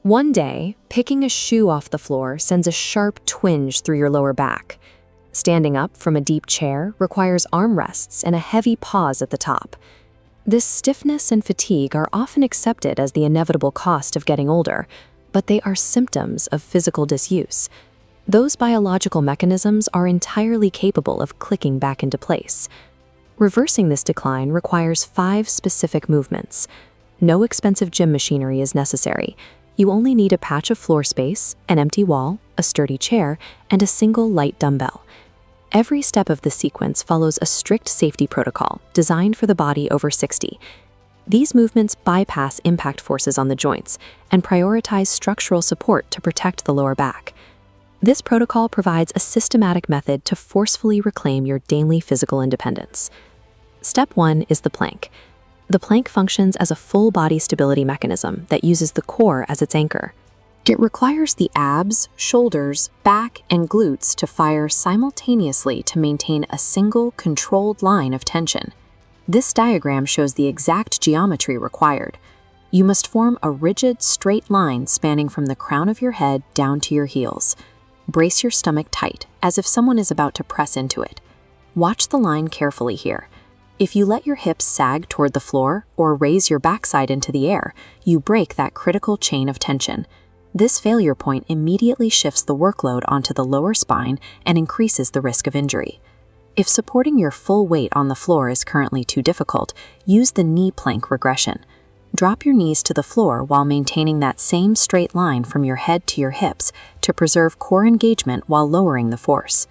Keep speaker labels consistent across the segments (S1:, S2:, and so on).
S1: One day, picking a shoe off the floor sends a sharp twinge through your lower back. Standing up from a deep chair requires arm rests and a heavy pause at the top. This stiffness and fatigue are often accepted as the inevitable cost of getting older, but they are symptoms of physical disuse. Those biological mechanisms are entirely capable of clicking back into place. Reversing this decline requires 5 specific movements. No expensive gym machinery is necessary. You only need a patch of floor space, an empty wall, a sturdy chair, and a single light dumbbell. Every step of the sequence follows a strict safety protocol designed for the body over 60. These movements bypass impact forces on the joints and prioritize structural support to protect the lower back. This protocol provides a systematic method to forcefully reclaim your daily physical independence. Step 1 is the plank. The plank functions as a full body stability mechanism that uses the core as its anchor. It requires the abs, shoulders, back, and glutes to fire simultaneously to maintain a single, controlled line of tension. This diagram shows the exact geometry required. You must form a rigid, straight line spanning from the crown of your head down to your heels. Brace your stomach tight, as if someone is about to press into it. Watch the line carefully here. If you let your hips sag toward the floor or raise your backside into the air, you break that critical chain of tension. This failure point immediately shifts the workload onto the lower spine and increases the risk of injury. If supporting your full weight on the floor is currently too difficult, use the knee plank regression. Drop your knees to the floor while maintaining that same straight line from your head to your hips to preserve core engagement while lowering the force.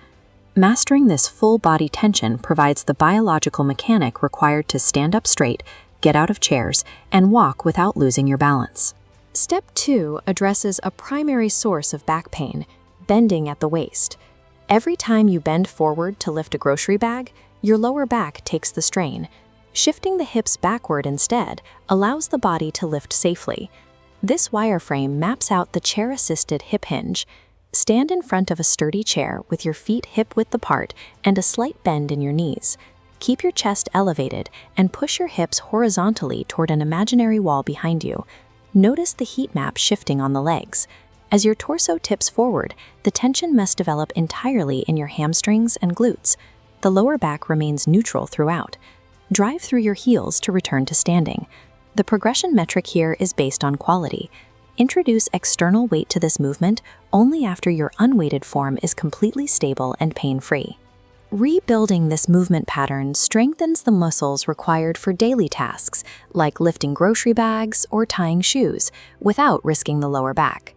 S1: Mastering this full body tension provides the biological mechanic required to stand up straight, get out of chairs, and walk without losing your balance. Step 2 addresses a primary source of back pain, bending at the waist. Every time you bend forward to lift a grocery bag, your lower back takes the strain. Shifting the hips backward instead allows the body to lift safely. This wireframe maps out the chair-assisted hip hinge. Stand in front of a sturdy chair with your feet hip-width apart and a slight bend in your knees. Keep your chest elevated and push your hips horizontally toward an imaginary wall behind you. Notice the heat map shifting on the legs. As your torso tips forward, the tension must develop entirely in your hamstrings and glutes. The lower back remains neutral throughout. Drive through your heels to return to standing. The progression metric here is based on quality. Introduce external weight to this movement only after your unweighted form is completely stable and pain-free. Rebuilding this movement pattern strengthens the muscles required for daily tasks, like lifting grocery bags or tying shoes, without risking the lower back.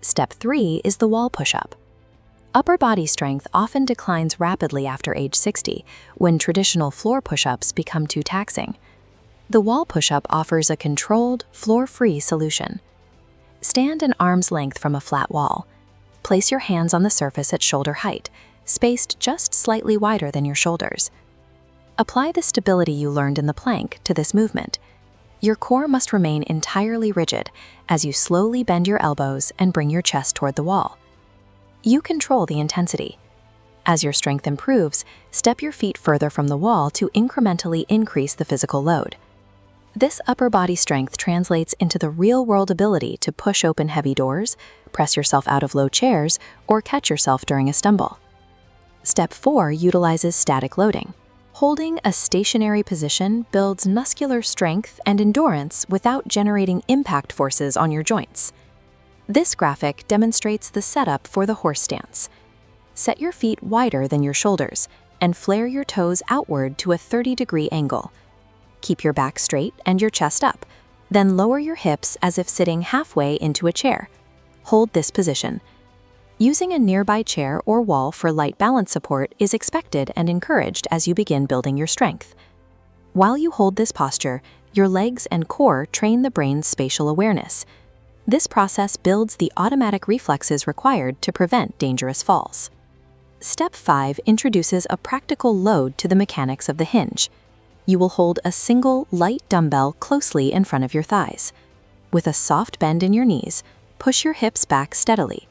S1: Step 3 is the wall push-up. Upper body strength often declines rapidly after age 60, when traditional floor push-ups become too taxing. The wall push-up offers a controlled, floor-free solution. Stand an arm's length from a flat wall. Place your hands on the surface at shoulder height, spaced just slightly wider than your shoulders. Apply the stability you learned in the plank to this movement. Your core must remain entirely rigid as you slowly bend your elbows and bring your chest toward the wall. You control the intensity. As your strength improves, step your feet further from the wall to incrementally increase the physical load. This upper body strength translates into the real-world ability to push open heavy doors, press yourself out of low chairs, or catch yourself during a stumble. Step 4 utilizes static loading. Holding a stationary position builds muscular strength and endurance without generating impact forces on your joints. This graphic demonstrates the setup for the horse stance. Set your feet wider than your shoulders and flare your toes outward to a 30-degree angle. Keep your back straight and your chest up, then lower your hips as if sitting halfway into a chair. Hold this position. Using a nearby chair or wall for light balance support is expected and encouraged as you begin building your strength. While you hold this posture, your legs and core train the brain's spatial awareness. This process builds the automatic reflexes required to prevent dangerous falls. Step 5 introduces a practical load to the mechanics of the hinge. You will hold a single light dumbbell closely in front of your thighs. With a soft bend in your knees, push your hips back steadily.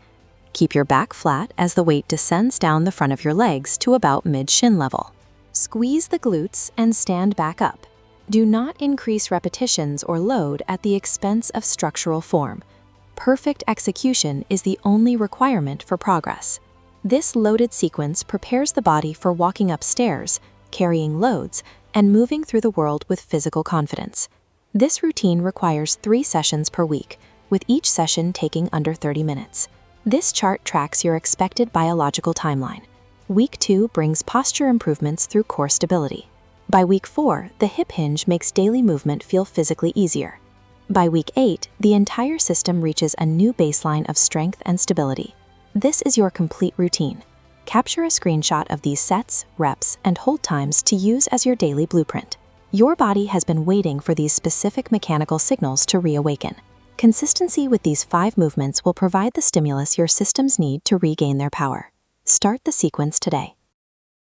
S1: Keep your back flat as the weight descends down the front of your legs to about mid-shin level. Squeeze the glutes and stand back up. Do not increase repetitions or load at the expense of structural form. Perfect execution is the only requirement for progress. This loaded sequence prepares the body for walking up stairs, carrying loads, and moving through the world with physical confidence. This routine requires 3 sessions per week, with each session taking under 30 minutes. This chart tracks your expected biological timeline. Week 2 brings posture improvements through core stability. By week 4, the hip hinge makes daily movement feel physically easier. By week 8, the entire system reaches a new baseline of strength and stability. This is your complete routine. Capture a screenshot of these sets, reps, and hold times to use as your daily blueprint. Your body has been waiting for these specific mechanical signals to reawaken. Consistency with these 5 movements will provide the stimulus your systems need to regain their power. Start the sequence today.